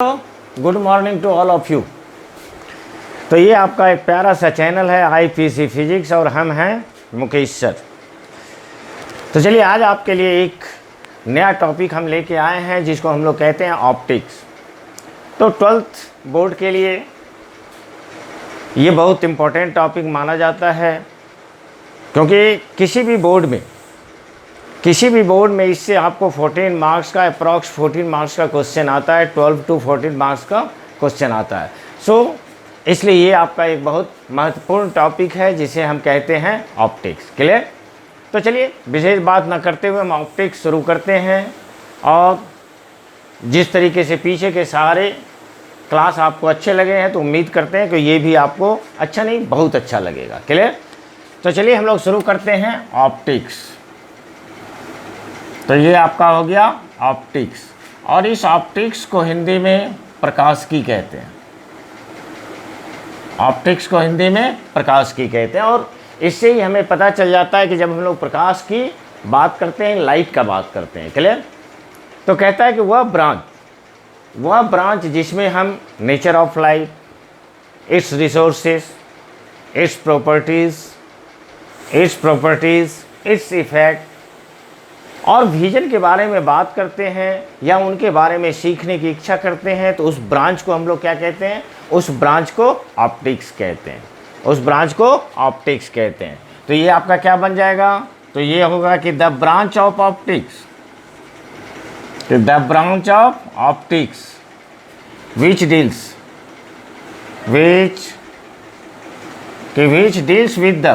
Good morning to all of you. तो ये आपका एक प्यारा सा चैनल है IPC फिजिक्स और हम हैं मुकेश सर। तो चलिए आज आपके लिए एक नया टॉपिक हम लेके आए हैं जिसको हम लोग कहते हैं ऑप्टिक्स। तो 12th बोर्ड के लिए ये बहुत इम्पोर्टेंट टॉपिक माना जाता है, क्योंकि किसी भी बोर्ड में इससे आपको 14 मार्क्स का अप्रॉक्स 14 मार्क्स का क्वेश्चन आता है, 12 to 14 मार्क्स का क्वेश्चन आता है। सो इसलिए ये आपका एक बहुत महत्वपूर्ण टॉपिक है जिसे हम कहते हैं ऑप्टिक्स। क्लियर? तो चलिए विशेष बात ना करते हुए हम ऑप्टिक्स शुरू करते हैं। और जिस तरीके से पीछे के सारे क्लास आपको अच्छे लगे हैं तो उम्मीद करते हैं कि ये भी आपको अच्छा नहीं बहुत अच्छा लगेगा। क्लियर? तो चलिए हम लोग शुरू करते हैं ऑप्टिक्स। तो ये आपका हो गया ऑप्टिक्स, और इस ऑप्टिक्स को हिंदी में प्रकाशिकी कहते हैं। ऑप्टिक्स को हिंदी में प्रकाशिकी कहते हैं, और इससे ही हमें पता चल जाता है कि जब हम लोग प्रकाश की बात करते हैं, लाइट का बात करते हैं। क्लियर? तो कहता है कि वह ब्रांच जिसमें हम nature of light, it's resources, it's properties, its effect और विजन के बारे में बात करते हैं या उनके बारे में सीखने की इच्छा करते हैं, तो उस ब्रांच को हम लोग क्या कहते हैं? उस ब्रांच को ऑप्टिक्स कहते हैं। उस ब्रांच को ऑप्टिक्स कहते हैं। तो ये आपका क्या बन जाएगा? तो ये होगा कि the branch of optics, which deals with the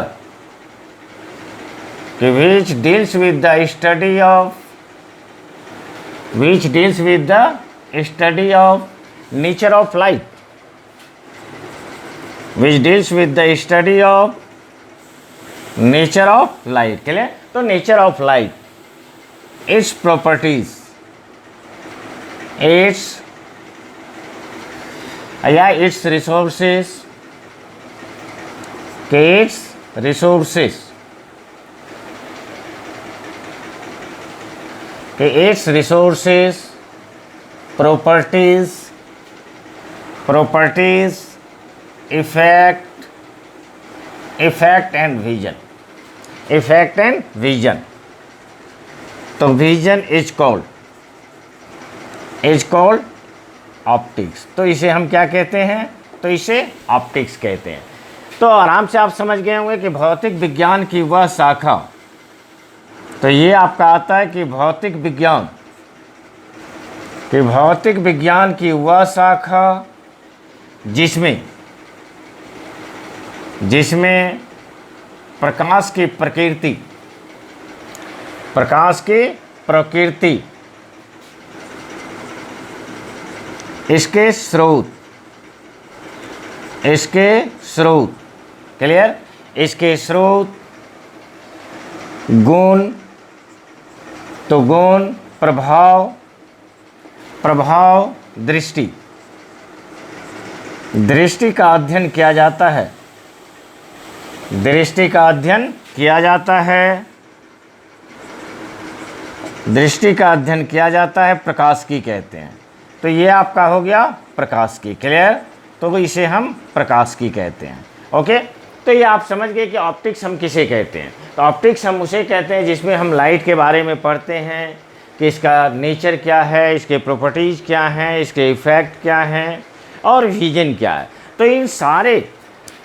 study of nature of light, clear? तो nature of light, its properties, its resources, properties, effect and vision. तो विजन इज कॉल्ड ऑप्टिक्स। तो इसे हम क्या कहते हैं? तो इसे ऑप्टिक्स कहते हैं। तो आराम से आप समझ गए होंगे कि भौतिक विज्ञान की वह शाखा, तो ये आपका आता है कि भौतिक विज्ञान की वह शाखा जिसमें प्रकाश की प्रकृति, इसके स्रोत, क्लियर? इसके स्रोत, गुण, तो गुण, प्रभाव, दृष्टि का अध्ययन किया जाता है, प्रकाशिकी कहते हैं। तो ये आपका हो गया प्रकाशिकी। क्लियर? तो इसे हम प्रकाशिकी कहते हैं। ओके? तो ये आप समझ गए कि ऑप्टिक्स हम किसे कहते हैं। तो ऑप्टिक्स हम उसे कहते हैं जिसमें हम लाइट के बारे में पढ़ते हैं कि इसका नेचर क्या है, इसके प्रॉपर्टीज़ क्या हैं, इसके इफ़ेक्ट क्या हैं और विजन क्या है। तो इन सारे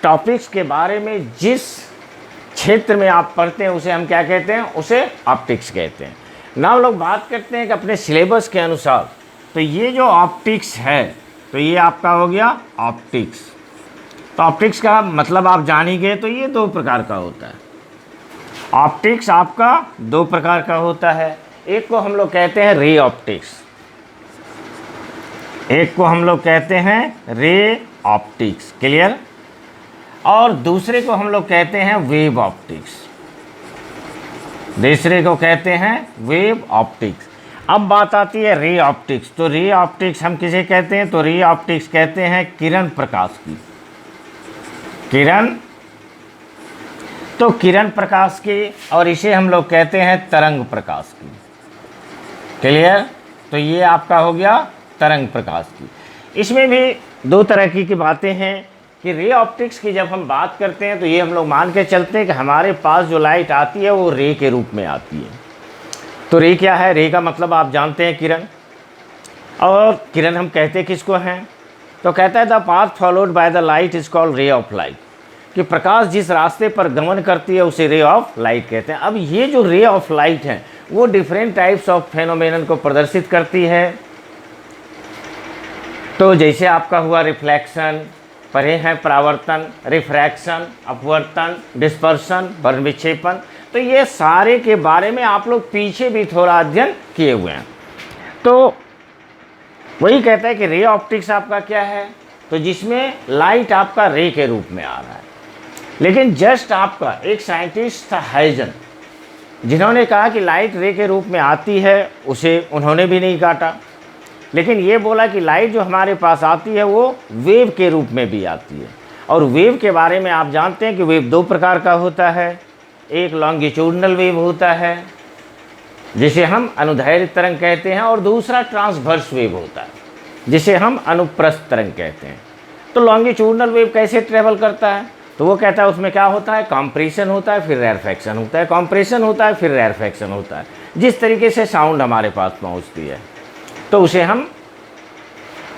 टॉपिक्स के बारे में जिस क्षेत्र में आप पढ़ते हैं उसे हम क्या कहते हैं? उसे ऑप्टिक्स कहते हैं। ना हम लोग बात करते हैं कि अपने सिलेबस के अनुसार, तो ये जो ऑप्टिक्स है, तो ये आपका हो गया ऑप्टिक्स। तो ऑप्टिक्स का मतलब आप जान ही गए। तो ये 2 प्रकार का होता है। ऑप्टिक्स आपका 2 प्रकार का होता है। एक को हम लोग कहते हैं रे ऑप्टिक्स, क्लियर? और दूसरे को हम लोग कहते हैं वेव ऑप्टिक्स। अब बात आती है रे ऑप्टिक्स। तो रे ऑप्टिक्स हम किसे कहते हैं? तो रे ऑप्टिक्स कहते हैं किरण प्रकाश की। तो किरण प्रकाश की, और इसे हम लोग कहते हैं तरंग प्रकाश की। क्लियर? तो ये आपका हो गया तरंग प्रकाश की। इसमें भी दो तरह की बातें हैं कि रे ऑप्टिक्स की जब हम बात करते हैं तो ये हम लोग मान के चलते हैं कि हमारे पास जो लाइट आती है वो रे के रूप में आती है। तो रे क्या है? रे का मतलब आप जानते हैं किरण, और किरण हम कहते किसको हैं? तो कहता है the path followed by the light is called ray of light, कि प्रकाश जिस रास्ते पर गमन करती है उसे रे ऑफ लाइट कहते हैं। अब ये जो रे ऑफ लाइट है वो डिफरेंट टाइप्स ऑफ फेनोमेनन को प्रदर्शित करती है। तो जैसे आपका हुआ रिफ्लेक्शन, पढ़े हैं परावर्तन, रिफ्रैक्शन, अपवर्तन, डिस्पर्शन, वर्ण विक्षेपण, तो ये सारे के बारे में आप लोग पीछे भी थोड़ा अध्ययन किए हुए हैं। तो वही कहता है कि रे ऑप्टिक्स आपका क्या है? तो जिसमें लाइट आपका रे के रूप में आ रहा है। लेकिन जस्ट आपका एक साइंटिस्ट था हाइजन, जिन्होंने कहा कि लाइट रे के रूप में आती है, उसे उन्होंने भी नहीं काटा, लेकिन ये बोला कि लाइट जो हमारे पास आती है वो वेव के रूप में भी आती है। और वेव के बारे में आप जानते हैं कि वेव दो प्रकार का होता है, एक लॉन्गिट्यूडनल वेव होता है जिसे हम अनुदैर्घ्य तरंग कहते हैं, और दूसरा ट्रांसवर्स वेव होता है जिसे हम अनुप्रस्थ तरंग कहते हैं। तो लॉन्गिट्यूडनल वेव कैसे ट्रेवल करता है? तो वो कहता है उसमें क्या होता है, कॉम्प्रेशन होता है, फिर रेरफैक्शन होता है, कॉम्प्रेशन होता है, फिर रेरफैक्शन होता है। जिस तरीके से साउंड हमारे पास पहुंचती है तो उसे हम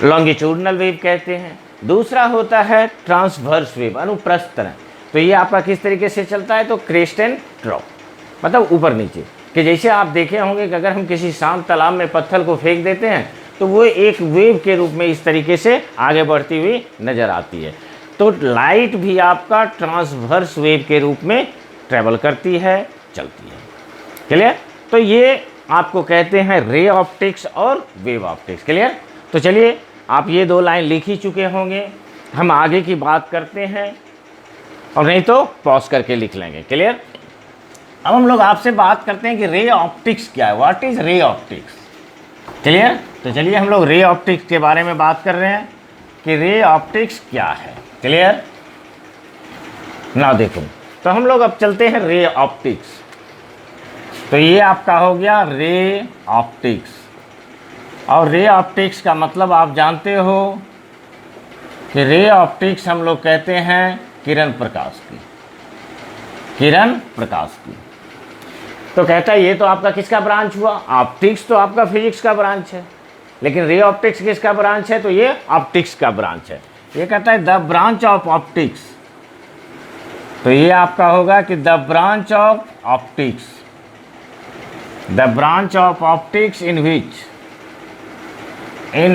लॉन्गिट्यूडनल वेव कहते हैं। दूसरा होता है ट्रांसवर्स वेव, अनुप्रस्थ तरंग। तो ये आपका किस तरीके से चलता है, तो क्रेस्ट एंड ड्रॉप, मतलब ऊपर नीचे, कि जैसे आप देखे होंगे कि अगर हम किसी शांत तालाब में पत्थर को फेंक देते हैं तो वो एक वेव के रूप में इस तरीके से आगे बढ़ती हुई नज़र आती है। तो लाइट भी आपका ट्रांसवर्स वेव के रूप में ट्रेवल करती है, चलती है। क्लियर? तो ये आपको कहते हैं रे ऑप्टिक्स और वेव ऑप्टिक्स। क्लियर? तो चलिए, आप ये दो लाइन लिख ही चुके होंगे, हम आगे की बात करते हैं, और नहीं तो पॉज करके लिख लेंगे। क्लियर? अब हम लोग आपसे बात करते हैं कि रे ऑप्टिक्स क्या है, what is ray optics. Clear? तो चलिए हम लोग रे ऑप्टिक्स के बारे में बात कर रहे हैं कि रे ऑप्टिक्स क्या है। क्लियर? ना देखो, तो हम लोग अब चलते हैं रे ऑप्टिक्स। तो ये आपका हो गया रे ऑप्टिक्स, और रे ऑप्टिक्स का मतलब आप जानते हो कि रे ऑप्टिक्स हम लोग कहते हैं किरण प्रकाश की, किरण प्रकाश की। तो कहता है ये तो आपका किसका ब्रांच हुआ, ऑप्टिक्स तो आपका फिजिक्स का ब्रांच है, लेकिन रे ऑप्टिक्स किसका ब्रांच है, तो ये ऑप्टिक्स का ब्रांच है। ये कहता है द ब्रांच ऑफ ऑप्टिक्स, तो ये आपका होगा कि the branch of optics, the branch of optics in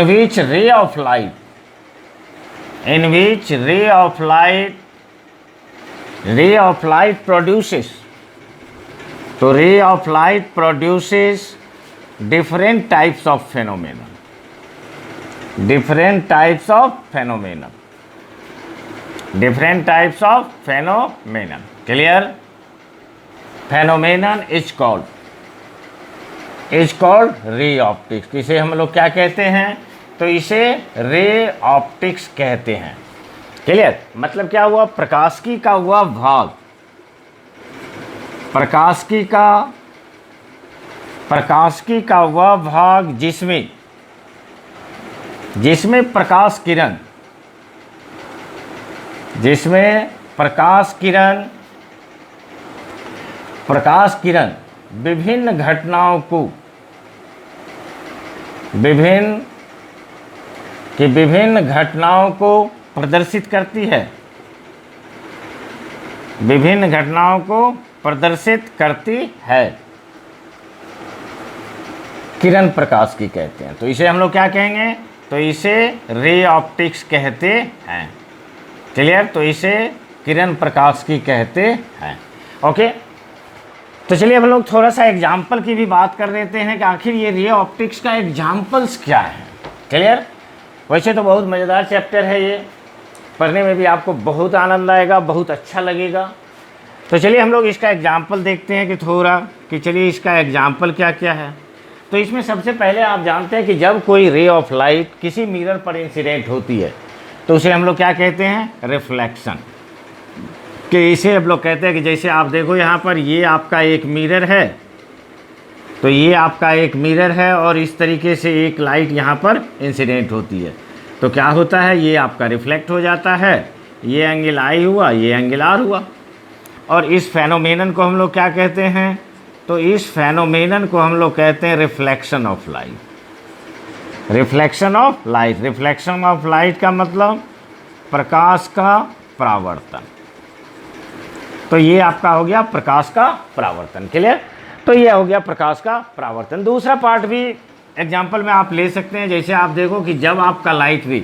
which ray of light, in which ray of light produces, तो ray of light produces different types of phenomena, different types of phenomena, different types of phenomena. Clear? Phenomenon is called ray optics। इसे हम लोग क्या कहते हैं, तो इसे ray optics कहते हैं। क्लियर? मतलब क्या हुआ, प्रकाशिकी का हुआ भाग, प्रकाशिकी का हुआ भाग जिसमें प्रकाश किरण विभिन्न घटनाओं को, विभिन्न घटनाओं को प्रदर्शित करती है, विभिन्न घटनाओं को प्रदर्शित करती है, किरण प्रकाश की कहते हैं। तो इसे हम लोग क्या कहेंगे, तो इसे रे ऑप्टिक्स कहते हैं। क्लियर? तो इसे किरण प्रकाश की कहते हैं। ओके, तो चलिए हम लोग थोड़ा सा एग्जाम्पल की भी बात कर लेते हैं कि आखिर ये रे ऑप्टिक्स का एग्जाम्पल्स क्या है। क्लियर? वैसे तो बहुत मज़ेदार चैप्टर है ये, पढ़ने में भी आपको बहुत आनंद आएगा, बहुत अच्छा लगेगा। तो चलिए हम लोग इसका एग्जाम्पल देखते हैं कि थोड़ा, कि चलिए इसका एग्जाम्पल क्या क्या है। तो इसमें सबसे पहले आप जानते हैं कि जब कोई रे ऑफ लाइट किसी मिरर पर इंसिडेंट होती है तो उसे हम लोग क्या कहते हैं, रिफ्लेक्शन। कि इसे हम लोग कहते हैं कि जैसे आप देखो यहाँ पर, ये आपका एक मिरर है, तो ये आपका एक मिरर है और इस तरीके से एक लाइट यहाँ पर इंसिडेंट होती है। तो क्या होता है, ये आपका रिफ्लेक्ट हो जाता है, ये एंगल आई हुआ, ये एंगल आर हुआ। और इस फेनोमेनन को हम लोग क्या कहते हैं, तो इस फेनोमेनन को हम लोग कहते हैं reflection of light. Reflection of light, reflection of light का मतलब प्रकाश का परावर्तन। तो ये आपका हो गया प्रकाश का परावर्तन। क्लियर? तो ये हो गया प्रकाश का परावर्तन। दूसरा पार्ट भी एग्जाम्पल में आप ले सकते हैं। जैसे आप देखो कि जब आपका लाइट भी,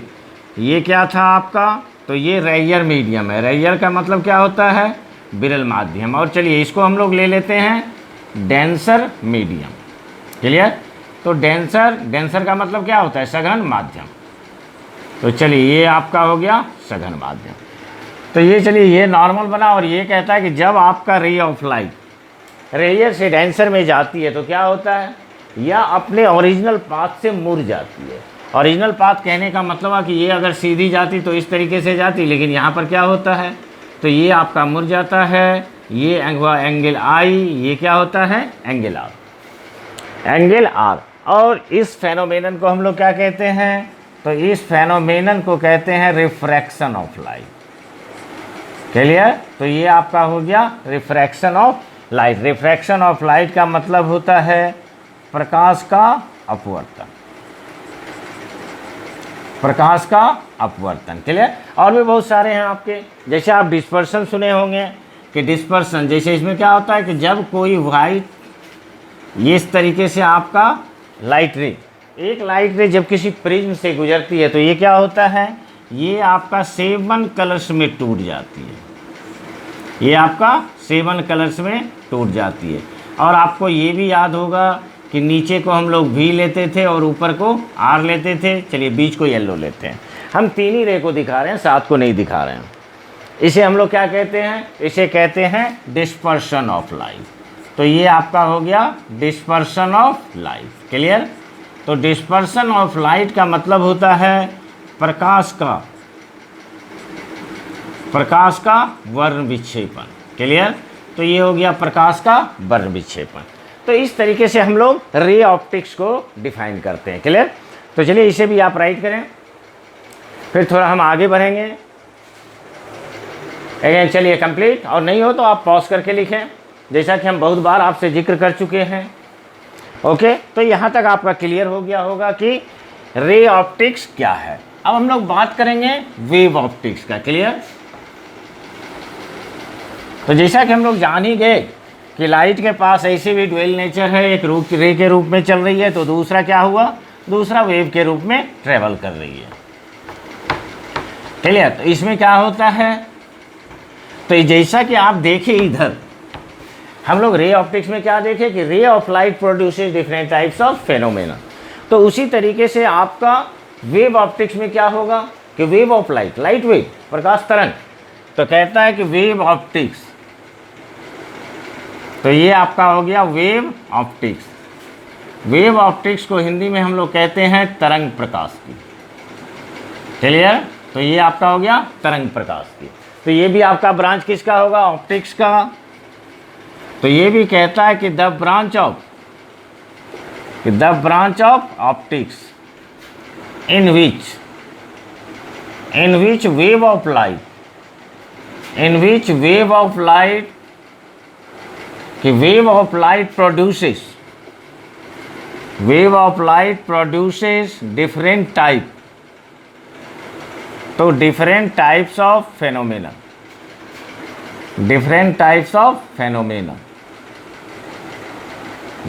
ये क्या था आपका, तो ये रेयर मीडियम है। रेयर का मतलब क्या होता है, विरल माध्यम। और चलिए इसको हम लोग ले लेते हैं डेंसर मीडियम। क्लियर? तो डेंसर का मतलब क्या होता है, सघन माध्यम। तो चलिए ये आपका हो गया सघन माध्यम। तो ये चलिए ये नॉर्मल बना। और ये कहता है कि जब आपका रे ऑफ लाइट रेयर से डेंसर में जाती है तो क्या होता है, या अपने ओरिजिनल पाथ से मुड़ जाती है। ओरिजिनल पाथ कहने का मतलब है कि ये अगर सीधी जाती तो इस तरीके से जाती, लेकिन यहाँ पर क्या होता है, तो ये आपका मुड़ जाता है। ये एंगल आई, ये क्या होता है, एंगल आर, एंगल आर। और इस फेनोमेनन को हम लोग क्या कहते हैं, तो इस फेनोमेनन को कहते हैं रिफ्रैक्शन ऑफ लाइट। क्लियर? तो ये आपका हो गया refraction of light. Refraction of light का मतलब होता है प्रकाश का अपवर्तन, प्रकाश का अपवर्तन। क्लियर? और भी बहुत सारे हैं आपके, जैसे आप डिस्पर्सन सुने होंगे कि डिस्पर्सन, जैसे इसमें क्या होता है कि जब कोई वाइट, ये इस तरीके से आपका लाइट रे, एक लाइट रे जब किसी प्रिज्म से गुजरती है तो ये क्या होता है, ये आपका 7 कलर्स में टूट जाती है। ये आपका 7 कलर्स में टूट जाती है। और आपको ये भी याद होगा कि नीचे को हम लोग V लेते थे और ऊपर को R लेते थे। चलिए बीच को येलो लेते हैं। हम 3 ही रे को दिखा रहे हैं, 7 को नहीं दिखा रहे हैं। इसे हम लोग क्या कहते हैं, इसे कहते हैं डिस्पर्शन ऑफ लाइट। तो ये आपका हो गया डिस्पर्शन ऑफ लाइट। क्लियर? तो डिस्पर्शन ऑफ लाइट का मतलब होता है प्रकाश का वर्ण विक्षेपण। क्लियर? तो ये हो गया प्रकाश का वर्ण विक्षेपण। तो इस तरीके से हम लोग रे ऑप्टिक्स को डिफाइन करते हैं। क्लियर? तो चलिए इसे भी आप राइट करें, फिर थोड़ा हम आगे बढ़ेंगे। अगेन चलिए कंप्लीट, और नहीं हो तो आप पॉज करके लिखें, जैसा कि हम बहुत बार आपसे जिक्र कर चुके हैं। ओके, तो यहाँ तक आपका क्लियर हो गया होगा कि रे ऑप्टिक्स क्या है। अब हम लोग बात करेंगे वेव ऑप्टिक्स का। क्लियर? तो जैसा कि हम लोग जान ही गए कि लाइट के पास ऐसे भी ड्यूअल नेचर है, एक रे के रूप में चल रही है, तो दूसरा क्या हुआ, दूसरा वेव के रूप में ट्रेवल कर रही है। क्लियर? तो इसमें क्या होता है, तो जैसा कि आप देखें इधर हम लोग रे ऑप्टिक्स में क्या देखें कि ray of light produces different types of phenomena. तो उसी तरीके से आपका वेव ऑप्टिक्स में क्या होगा कि wave of light, light wave, प्रकाश तरंग। तो कहता है कि वेव ऑप्टिक्स, तो ये आपका हो गया वेव ऑप्टिक्स। वेव ऑप्टिक्स को हिंदी में हम लोग कहते हैं तरंग प्रकाश की। क्लियर? तो ये आपका हो गया तरंग प्रकाश की। तो ये भी आपका ब्रांच किसका होगा, ऑप्टिक्स का। तो ये भी कहता है कि the branch of optics in which wave of light, कि wave of light produces different type, तो different types of phenomena,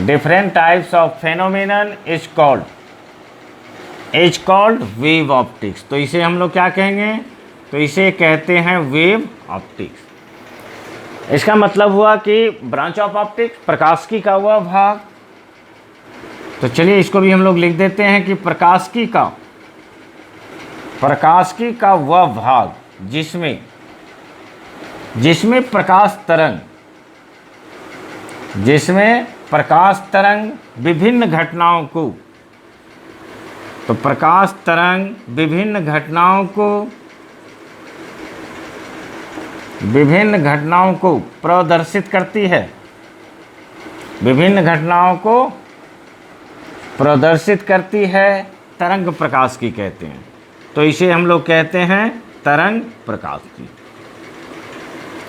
different types of phenomenon is called wave optics। तो इसे हम लोग क्या कहेंगे, तो इसे कहते हैं वेव ऑप्टिक्स। इसका मतलब हुआ कि ब्रांच ऑफ ऑप्टिक्स, प्रकाशिकी का वह भाग। तो चलिए इसको भी हम लोग लिख देते हैं कि प्रकाशिकी का वह भाग जिसमें प्रकाश तरंग विभिन्न घटनाओं को, तो प्रकाश तरंग विभिन्न घटनाओं को प्रदर्शित करती है, विभिन्न घटनाओं को प्रदर्शित करती है, तरंग प्रकाश की कहते हैं। तो इसे हम लोग कहते हैं तरंग प्रकाश की।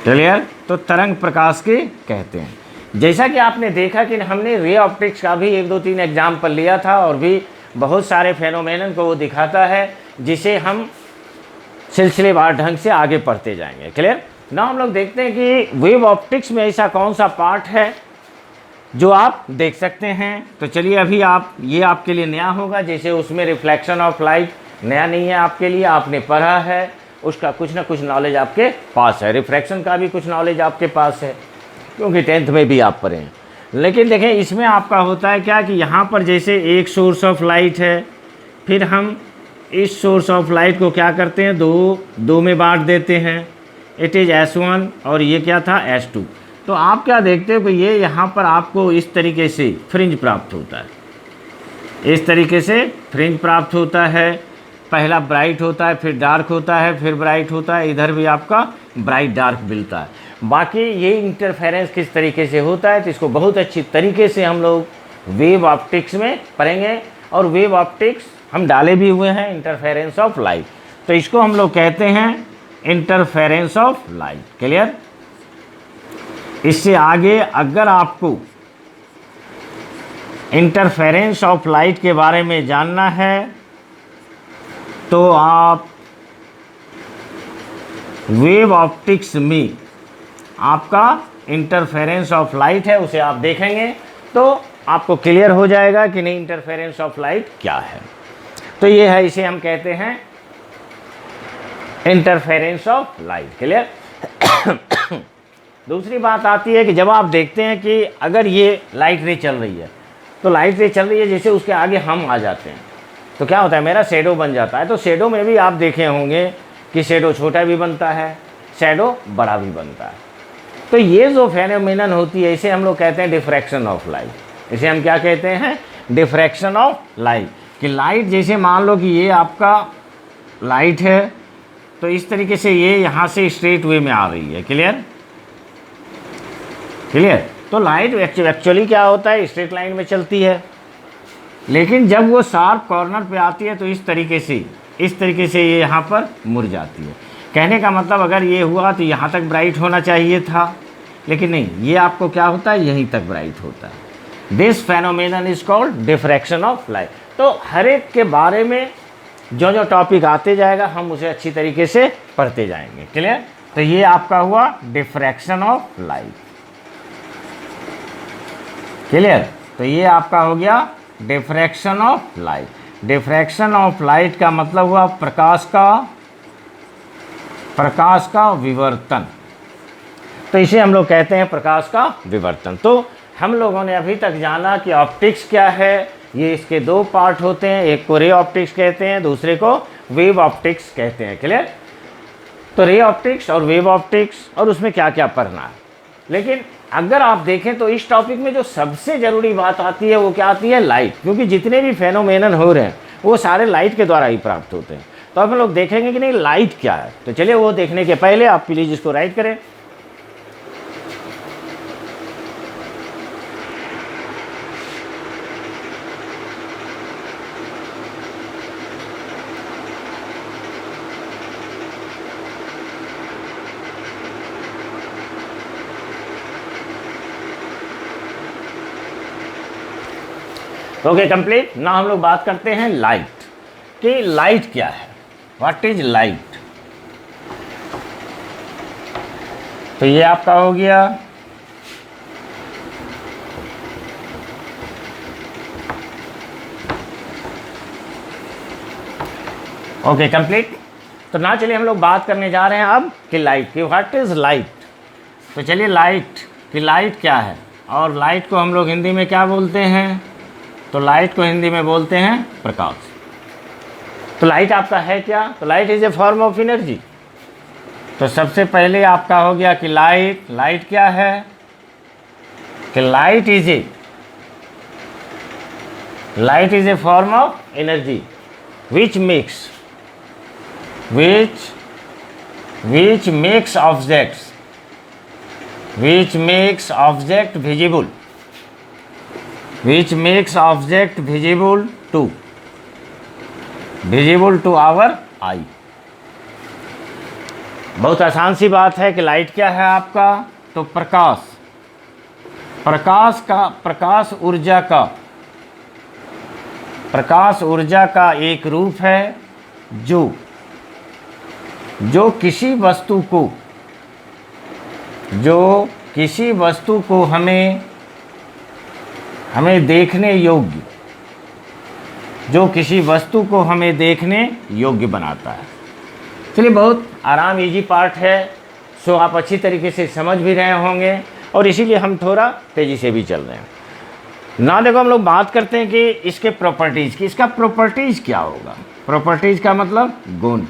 क्लियर? तो तरंग प्रकाश की कहते हैं। जैसा कि आपने देखा कि हमने रे ऑप्टिक्स का भी 1 2 3 एग्जाम्पल लिया था और भी बहुत सारे फेनोमेनन को वो दिखाता है, जिसे हम सिलसिलेवार ढंग से आगे पढ़ते जाएंगे। क्लियर? ना हम लोग देखते हैं कि वेव ऑप्टिक्स में ऐसा कौन सा पार्ट है जो आप देख सकते हैं। तो चलिए अभी ये आपके लिए नया होगा, जैसे उसमें रिफ्लेक्शन ऑफ लाइट नया नहीं है आपके लिए, आपने पढ़ा है, उसका कुछ ना कुछ नॉलेज आपके पास है। रिफ्रैक्शन का भी कुछ नॉलेज आपके पास है क्योंकि 10th में भी आप पढ़े हैं। लेकिन देखें इसमें आपका होता है क्या कि यहाँ पर जैसे एक सोर्स ऑफ लाइट है, फिर हम इस सोर्स ऑफ लाइट को क्या करते हैं, दो में बांट देते हैं। इट इज़ S1 और ये क्या था S2। तो आप क्या देखते हो कि ये यहाँ पर आपको इस तरीके से फ्रिंज प्राप्त होता है, इस तरीके से फ्रिंज प्राप्त होता है। पहला ब्राइट होता है, फिर डार्क होता है, फिर ब्राइट होता है, इधर भी आपका ब्राइट डार्क मिलता है। बाकी ये इंटरफेरेंस किस तरीके से होता है तो इसको बहुत अच्छी तरीके से हम लोग वेव ऑप्टिक्स में पढ़ेंगे। और वेव ऑप्टिक्स हम डाले भी हुए हैं, इंटरफेरेंस ऑफ लाइट, तो इसको हम लोग कहते हैं इंटरफेरेंस ऑफ लाइट। क्लियर? इससे आगे अगर आपको इंटरफेरेंस ऑफ लाइट के बारे में जानना है तो आप वेव ऑप्टिक्स में आपका इंटरफेरेंस ऑफ लाइट है, उसे आप देखेंगे तो आपको क्लियर हो जाएगा कि नहीं इंटरफेरेंस ऑफ लाइट क्या है। तो ये है, इसे हम कहते हैं इंटरफेरेंस ऑफ लाइट। क्लियर? दूसरी बात आती है कि जब आप देखते हैं कि अगर ये लाइट रे चल रही है, तो लाइट रे चल रही है, जैसे उसके आगे हम आ जाते हैं तो क्या होता है, मेरा शेडो बन जाता है। तो शेडो में भी आप देखे होंगे कि शेडो छोटा भी बनता है, शेडो बड़ा भी बनता है। तो ये जो फेनोमेनन होती है इसे हम लोग कहते हैं डिफ्रैक्शन ऑफ लाइट। इसे हम क्या कहते हैं, डिफ्रैक्शन ऑफ लाइट। कि लाइट जैसे मान लो कि ये आपका लाइट है, तो इस तरीके से ये यहाँ से स्ट्रेट वे में आ रही है। क्लियर? क्लियर? तो लाइट एक्चुअली क्या होता है, स्ट्रेट लाइन में चलती है, लेकिन जब वो शार्प कॉर्नर पे आती है तो इस तरीके से ये यहाँ पर मुड़ जाती है। कहने का मतलब अगर ये हुआ तो यहाँ तक ब्राइट होना चाहिए था, लेकिन नहीं, ये आपको क्या होता है, यहीं तक ब्राइट होता है। This phenomenon is called diffraction of light. तो हर एक के बारे में जो जो टॉपिक आते जाएगा हम उसे अच्छी तरीके से पढ़ते जाएंगे। क्लियर? तो ये आपका हुआ डिफ्रैक्शन ऑफ लाइट। क्लियर? तो ये आपका हो गया diffraction of light. Diffraction of light का मतलब हुआ प्रकाश का विवर्तन। तो इसे हम लोग कहते हैं प्रकाश का विवर्तन। तो हम लोगों ने अभी तक जाना कि ऑप्टिक्स क्या है। ये इसके 2 पार्ट होते हैं, एक को रे ऑप्टिक्स कहते हैं, दूसरे को वेव ऑप्टिक्स कहते हैं। क्लियर? तो रे ऑप्टिक्स और वेव ऑप्टिक्स और उसमें क्या क्या पढ़ना है। लेकिन अगर आप देखें तो इस टॉपिक में जो सबसे ज़रूरी बात आती है वो क्या आती है, लाइट। क्योंकि जितने भी फेनोमेनन हो रहे हैं वो सारे लाइट के द्वारा ही प्राप्त होते हैं। तो अब हम लोग देखेंगे कि नहीं लाइट क्या है। तो चलिए वो देखने के पहले आप प्लीज़ इसको राइट करें। Okay, complete. ना हम लोग बात करते हैं लाइट कि लाइट क्या है, व्हाट इज लाइट। तो ये आपका हो गया ओके, कंप्लीट। तो ना चलिए हम लोग बात करने जा रहे हैं अब कि लाइट की, व्हाट इज लाइट। तो चलिए लाइट कि लाइट क्या है, और लाइट को हम लोग हिंदी में क्या बोलते हैं। तो लाइट को हिंदी में बोलते हैं प्रकाश। तो लाइट आपका है क्या, तो light is a form of energy. तो सबसे पहले आपका हो गया कि लाइट क्या है, कि light is a form of energy which makes object visible, to our आई। बहुत आसान सी बात है कि लाइट क्या है आपका, तो प्रकाश, प्रकाश ऊर्जा का एक रूप है जो किसी वस्तु को हमें देखने योग्य बनाता है। चलिए, बहुत आराम इजी पार्ट है, सो आप अच्छी तरीके से समझ भी रहे होंगे और इसीलिए हम थोड़ा तेज़ी से भी चल रहे हैं ना। देखो, हम लोग बात करते हैं कि इसके प्रॉपर्टीज़ की। इसका प्रॉपर्टीज़ क्या होगा? प्रॉपर्टीज़ का मतलब गुण।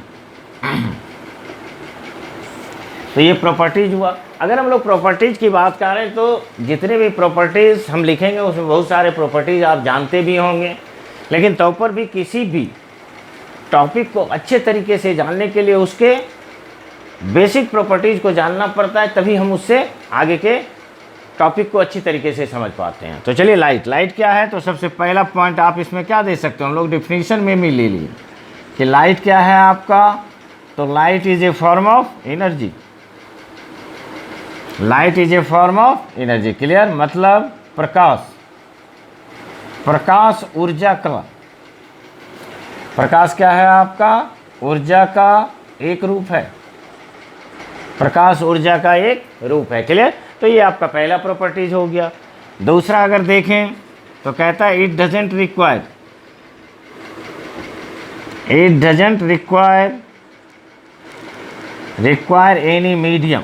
तो ये प्रॉपर्टीज़ हुआ। अगर हम लोग प्रॉपर्टीज़ की बात कर रहे हैं तो जितने भी प्रॉपर्टीज़ हम लिखेंगे उसमें बहुत सारे प्रॉपर्टीज़ आप जानते भी होंगे, लेकिन तो पर भी किसी भी टॉपिक को अच्छे तरीके से जानने के लिए उसके बेसिक प्रॉपर्टीज़ को जानना पड़ता है, तभी हम उससे आगे के टॉपिक को अच्छी तरीके से समझ पाते हैं। तो चलिए, लाइट क्या है? तो सबसे पहला पॉइंट आप इसमें क्या दे सकते हो, हम लोग डिफिनीशन में भी ले लिए कि लाइट क्या है आपका, तो light is a form of energy. Light is a form of energy. Clear? मतलब प्रकाश ऊर्जा का, प्रकाश क्या है आपका, ऊर्जा का एक रूप है। प्रकाश ऊर्जा का एक रूप है। क्लियर? तो ये आपका पहला प्रॉपर्टीज हो गया। दूसरा अगर देखें तो कहता है it doesn't require any medium.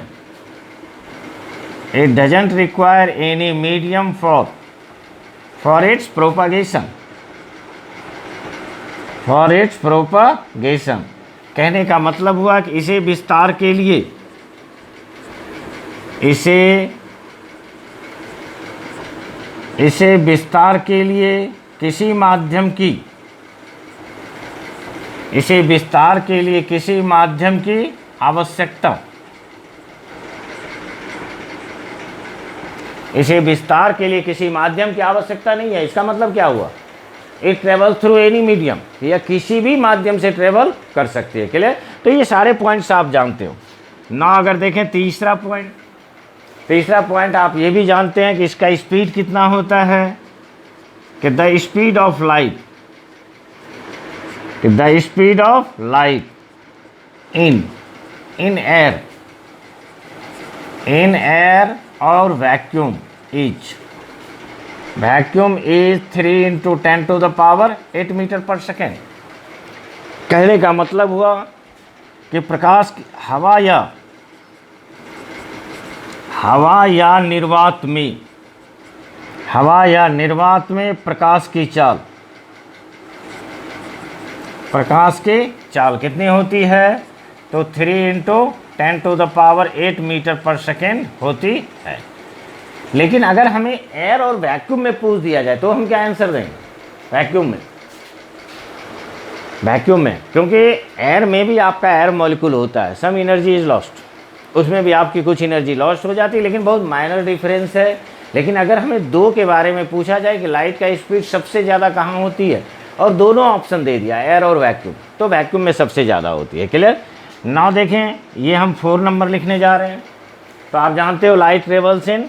It doesn't require any medium for its propagation. कहने का मतलब हुआ कि इसे विस्तार के लिए किसी माध्यम की आवश्यकता नहीं है। इसका मतलब क्या हुआ, it travel through any medium, या किसी भी माध्यम से ट्रेवल कर सकती है। क्लियर? तो ये सारे पॉइंट्स आप जानते हो ना। अगर देखें तीसरा पॉइंट आप ये भी जानते हैं कि इसका स्पीड कितना होता है, कि the speed of light in air और वैक्यूम इज 3 × 10⁸ मीटर पर सेकेंड। कहने का मतलब हुआ कि प्रकाश हवा या निर्वात में प्रकाश की चाल कितनी होती है, तो 3 × 10⁸ मीटर पर सेकेंड होती है। लेकिन अगर हमें एयर और वैक्यूम में पूछ दिया जाए तो हम क्या आंसर देंगे? वैक्यूम में, क्योंकि एयर में भी आपका एयर मॉलिक्यूल होता है, सम एनर्जी इज लॉस्ट, उसमें भी आपकी कुछ एनर्जी लॉस्ट हो जाती है, लेकिन बहुत माइनर डिफरेंस है। लेकिन अगर हमें दो के बारे में पूछा जाए कि लाइट का स्पीड सबसे ज़्यादा कहाँ होती है, और दोनों ऑप्शन दे दिया, एयर और वैक्यूम, तो वैक्यूम में सबसे ज़्यादा होती है। क्लियर? ना देखें, ये हम 4 नंबर लिखने जा रहे हैं। तो आप जानते हो light travels in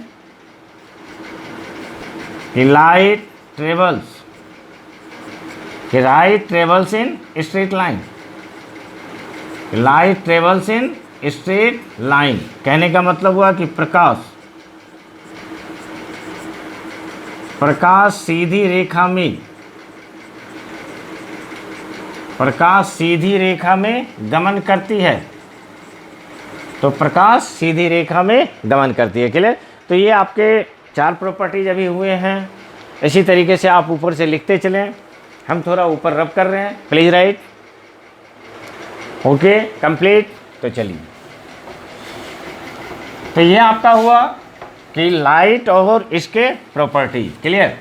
straight line. कहने का मतलब हुआ कि प्रकाश सीधी रेखा में गमन करती है। तो प्रकाश सीधी रेखा में गमन करती है। क्लियर? तो ये आपके 4 प्रॉपर्टीज अभी हुए हैं। इसी तरीके से आप ऊपर से लिखते चलें। हम थोड़ा ऊपर रब कर रहे हैं, प्लीज़ राइट। Okay, complete. तो चलिए, तो ये आपका हुआ कि लाइट और इसके प्रॉपर्टीज। क्लियर?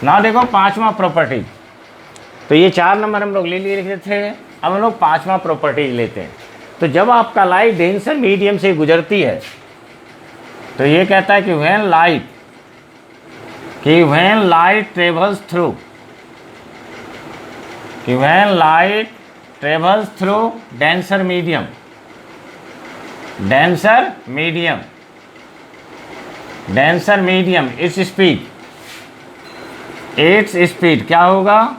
ना देखो 5वां प्रॉपर्टी। तो ये 4 नंबर हम लोग ले लिए थे, अब हम लोग 5वां प्रॉपर्टीज लेते हैं। तो जब आपका लाइट डेंसर मीडियम से गुजरती है तो ये कहता है कि व्हेन लाइट ट्रेवल्स कि when light travels through denser medium, denser medium, denser medium its speed, its speed क्या होगा,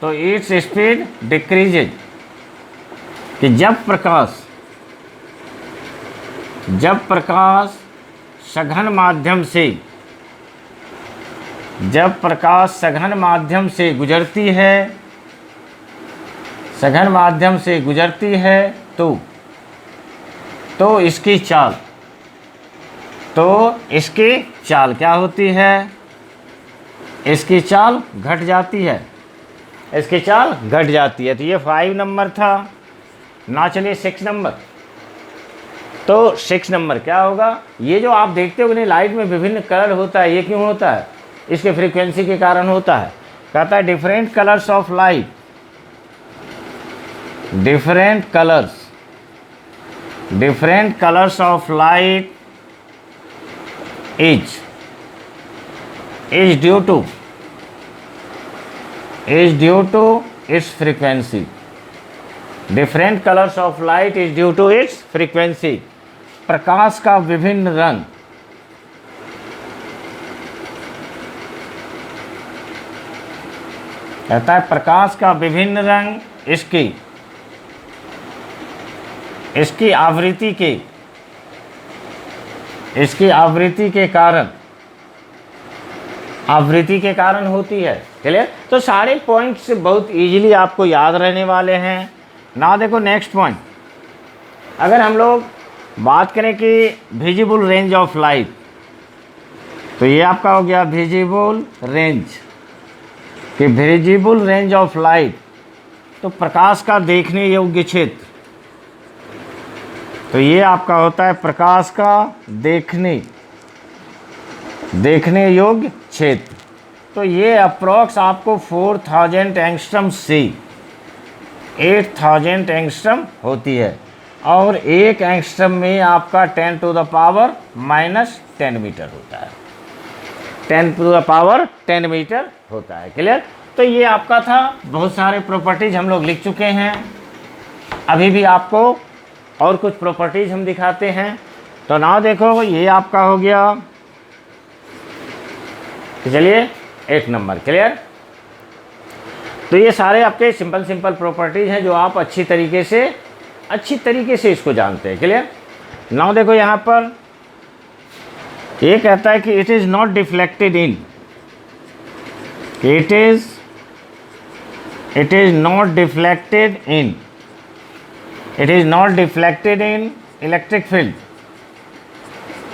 तो इट्स स्पीड डिक्रीजेज, कि जब प्रकाश सघन माध्यम से, जब प्रकाश सघन माध्यम से गुजरती है, सघन माध्यम से गुजरती है तो इसकी चाल, तो इसकी चाल क्या होती है, इसकी चाल घट जाती है, इसकी चाल घट जाती है। तो ये 5 नंबर था ना। चलिए 6 नंबर, तो 6 नंबर क्या होगा, ये जो आप देखते हो कि लाइट में विभिन्न कलर होता है, ये क्यों होता है, इसके फ्रीक्वेंसी के कारण होता है। कहता है different colours of light, different colours of light is due to its frequency, different colours of light is due to its frequency. प्रकाश का विभिन्न रंग, कहता है प्रकाश का विभिन्न रंग इसकी आवृत्ति के कारण होती है। क्लियर। तो सारे पॉइंट्स बहुत इजीली आपको याद रहने वाले हैं ना। देखो नेक्स्ट पॉइंट, अगर हम लोग बात करें कि विजिबल रेंज ऑफ लाइट, तो ये आपका हो गया विजिबल रेंज, कि विजिबल रेंज ऑफ लाइट, तो प्रकाश का देखने योग्य क्षेत्र, तो ये आपका होता है प्रकाश का देखने योग्य क्षेत्र। तो ये अप्रॉक्स आपको 4000 एंगस्ट्रम से 8000 एंगस्ट्रम होती है, और एक एंगस्ट्रम में आपका 10⁻⁻10 मीटर होता है, 10⁻10 मीटर होता है। क्लियर। तो ये आपका था, बहुत सारे प्रॉपर्टीज हम लोग लिख चुके हैं, अभी भी आपको और कुछ प्रॉपर्टीज हम दिखाते हैं। तो ना देखो ये आपका हो गया, तो चलिए 8 नंबर। क्लियर। तो ये सारे आपके सिंपल प्रॉपर्टीज हैं जो आप अच्छी तरीके से इसको जानते हैं। क्लियर। नाउ देखो यहाँ पर ये कहता है कि it is not deflected in, it is not deflected in electric field,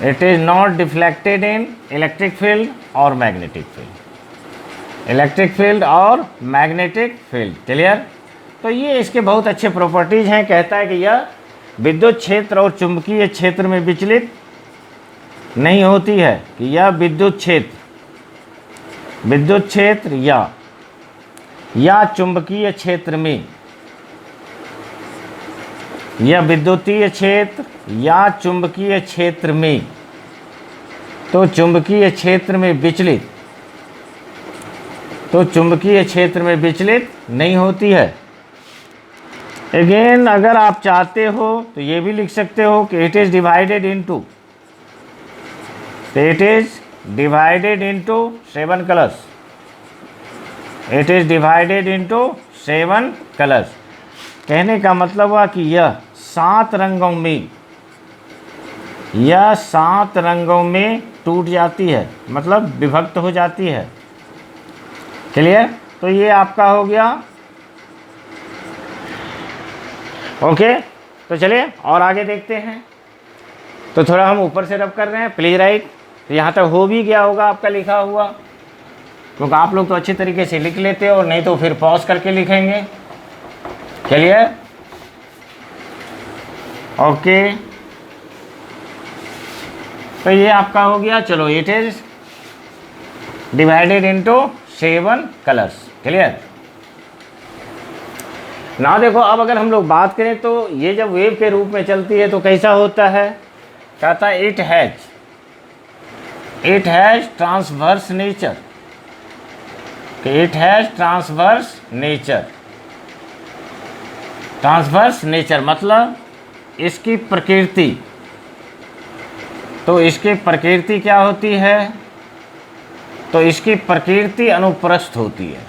it is not deflected in electric field और मैग्नेटिक फील्ड, इलेक्ट्रिक फील्ड और मैग्नेटिक फील्ड। क्लियर। तो ये इसके बहुत अच्छे प्रॉपर्टीज हैं। कहता है कि यह विद्युत क्षेत्र और चुंबकीय क्षेत्र में विचलित नहीं होती है, कि यह विद्युत क्षेत्र या चुंबकीय क्षेत्र में, यह विद्युतीय क्षेत्र या चुंबकीय क्षेत्र में, तो चुंबकीय क्षेत्र में विचलित नहीं होती है। अगेन अगर आप चाहते हो तो ये भी लिख सकते हो कि it is divided into 7 colours, it is divided into 7 colours. कहने का मतलब हुआ कि यह 7 रंगों में टूट जाती है, मतलब विभक्त हो जाती है। क्लियर। तो ये आपका हो गया। ओके। तो चलिए और आगे देखते हैं। तो थोड़ा हम ऊपर से रब कर रहे हैं, प्लीज राइट। तो यहाँ तक हो भी गया होगा आपका लिखा हुआ, क्योंकि आप लोग तो अच्छी तरीके से लिख लेते हो, नहीं तो फिर पॉज करके लिखेंगे। चलिए ओके। तो ये आपका हो गया। चलो it is divided into 7 colours. Clear. ना देखो अब अगर हम लोग बात करें तो ये जब वेव के रूप में चलती है तो कैसा होता है। कहता है it has transverse nature, it has transverse nature, transverse nature मतलब इसकी प्रकृति, तो इसकी प्रकृति क्या होती है, तो इसकी प्रकृति अनुप्रस्थ होती है,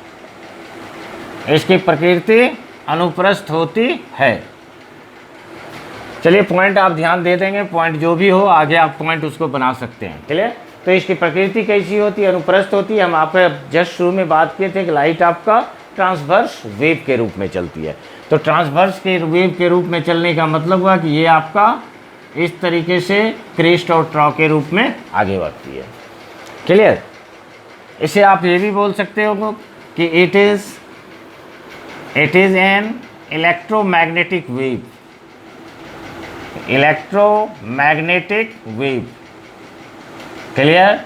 इसकी प्रकृति अनुप्रस्थ होती है। चलिए पॉइंट आप ध्यान दे देंगे, पॉइंट जो भी हो आगे आप पॉइंट उसको बना सकते हैं, क्लियर। तो इसकी प्रकृति कैसी होती है, अनुप्रस्थ होती है। हम आपके जस्ट शुरू में बात किए थे कि लाइट आपका ट्रांसवर्स वेव के रूप में चलती है। तो ट्रांसवर्स के वेव के रूप में चलने का मतलब हुआ कि ये आपका इस तरीके से क्रेस्ट और ट्रॉ के रूप में आगे बढ़ती है, क्लियर। इसे आप ये भी बोल सकते हो कि it is an electromagnetic wave, electromagnetic wave, clear.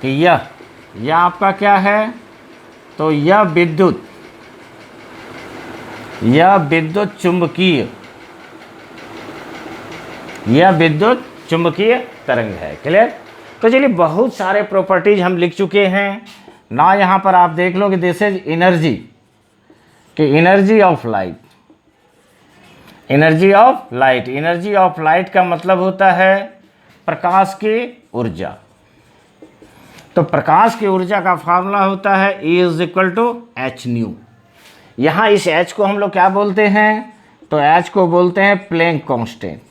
कि यह आपका क्या है, तो यह विद्युत चुंबकीय, यह विद्युत चुंबकीय तरंग है, क्लियर। तो चलिए बहुत सारे प्रॉपर्टीज हम लिख चुके हैं ना। यहाँ पर आप देख लो कि दिस इज एनर्जी, कि energy of light, energy of light, energy of light का मतलब होता है प्रकाश की ऊर्जा। तो प्रकाश की ऊर्जा का फार्मूला होता है E is equal to h nu. यहाँ इस H को हम लोग क्या बोलते हैं, तो H को बोलते हैं प्लैंक कांस्टेंट।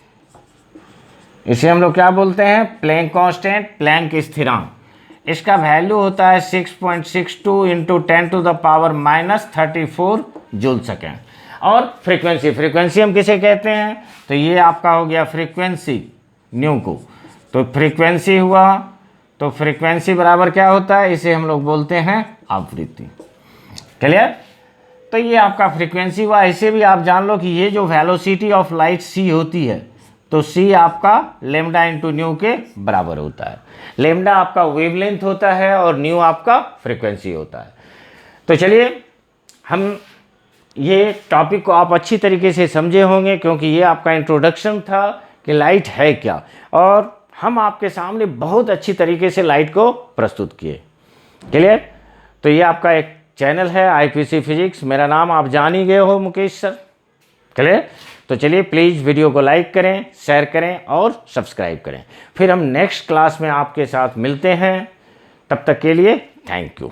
इसे हम लोग क्या बोलते हैं, प्लैंक कांस्टेंट, प्लैंक स्थिरांक। इसका वैल्यू होता है 6.62 इंटू 10⁻⁻34 जूल सेकेंड। और फ्रीक्वेंसी हम किसे कहते हैं, तो ये आपका हो गया फ्रीक्वेंसी न्यू को। तो फ्रीक्वेंसी हुआ, तो फ्रीक्वेंसी बराबर क्या होता है, इसे हम लोग बोलते हैं आवृत्ति, क्लियर। तो ये आपका फ्रीक्वेंसी हुआ। ऐसे भी आप जान लो कि ये जो वेलोसिटी ऑफ लाइट c होती है, तो c आपका लेमडा इंटू न्यू के बराबर होता है। लेमडा आपका वेवलेंथ होता है और न्यू आपका फ्रीक्वेंसी होता है। तो चलिए हम ये टॉपिक को आप अच्छी तरीके से समझे होंगे, क्योंकि ये आपका इंट्रोडक्शन था कि लाइट है क्या, और हम आपके सामने बहुत अच्छी तरीके से लाइट को प्रस्तुत किए, क्लियर। तो ये आपका एक चैनल है IPC फिजिक्स, मेरा नाम आप जान ही गए हो, मुकेश सर, क्लियर। तो चलिए प्लीज़ वीडियो को लाइक करें, शेयर करें और सब्सक्राइब करें। फिर हम नेक्स्ट क्लास में आपके साथ मिलते हैं, तब तक के लिए थैंक यू।